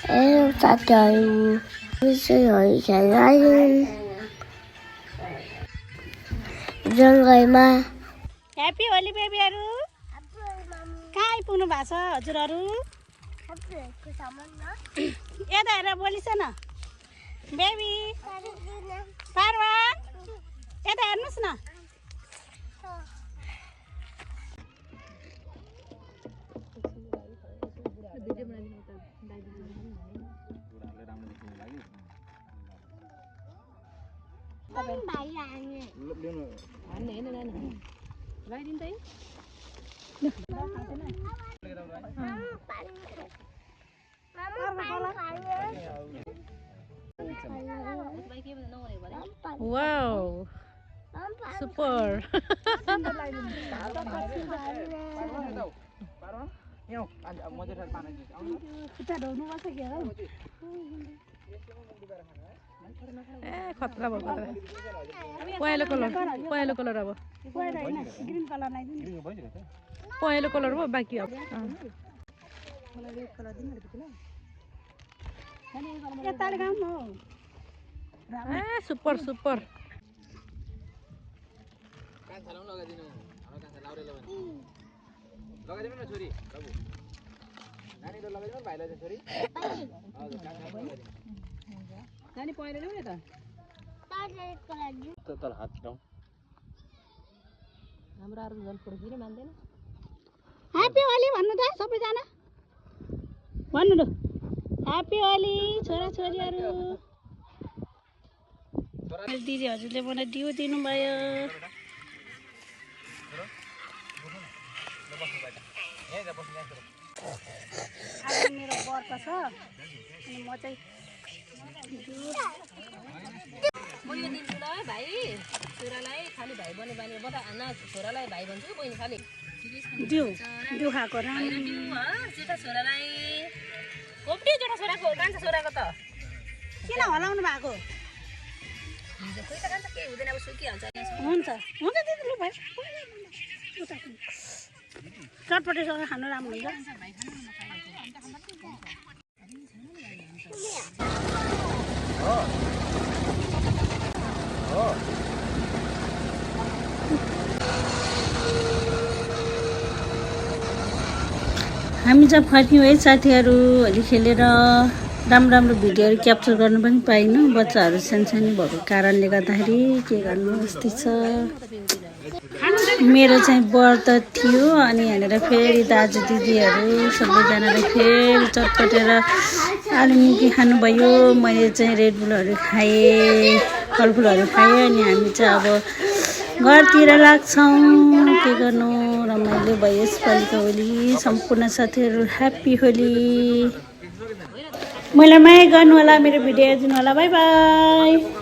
साथीहरू विषयहरू खेल्न जङ्गलमा। ह्याप्पी होली बेबीहरू। कहाँ आइपुग्नु भएको छ हजुरहरू? यता हेरेर बोलिस न बेबी। पार्वा यता हेर्नुहोस् न। Wow, super. खतरा भयो खतरा। पहेँलो कलर अब पहेँलो कलर भयो बाँकी अब सुपर सुपर। नानी पहेँलो ल्याउने त तल हात लाउँ। हाम्रो अरू झन् फुर्किन मान्दैन। ह्याप्पी होली भन्नु त सबैजना भन्नु त। ह्याप्पी होली छोरा छोरीहरू। दिदी हजुरले मलाई दियो दिनुभयो। आज मेरो व्रत छ अनि म चाहिँ म यो दिन्छु ल भाइ छोरालाई खालि भाइ बन्ने बानी बता न छोरालाई भाइ भन्छु बहिनी खालि दिउ दिउ खाएको र जेठा छोरालाई कोप्टी जेठा छोराको कान्छ छोराको त किन हलाउनु भएको? खोइ त कान्छ केही हुँदैन अब सुकिहाल्छ। हुन्छ हुन्छ दिदी लु भाइ चटपटेसँग खानु राम्रो हुन्छ। हामी चाहिँ फर्क्यौँ है साथीहरू। होली खेलेर राम्रो राम्रो भिडियोहरू क्याप्चर गर्नु पनि पाइनँ। बच्चाहरू सानसानो भएको कारणले गर्दाखेरि के गर्नु यस्तै छ। मेरो चाहिँ व्रत थियो अनि यहाँनिर फेरि दाजु दिदीहरू सबैजनाले फेरि चटपटेर आलु मिर्गी खानुभयो। मैले चाहिँ रेड बुलहरू खाएँ, फलफुलहरू खाएँ अनि हामी चाहिँ अब घरतिर लाग्छौँ। के गर्नु रमाइलो भयो यसपालिको होली। सम्पूर्ण साथीहरू ह्याप्पी होली। मलाई माया गर्नु होला, मेरो भिडियो हेरिदिनु होला। By by.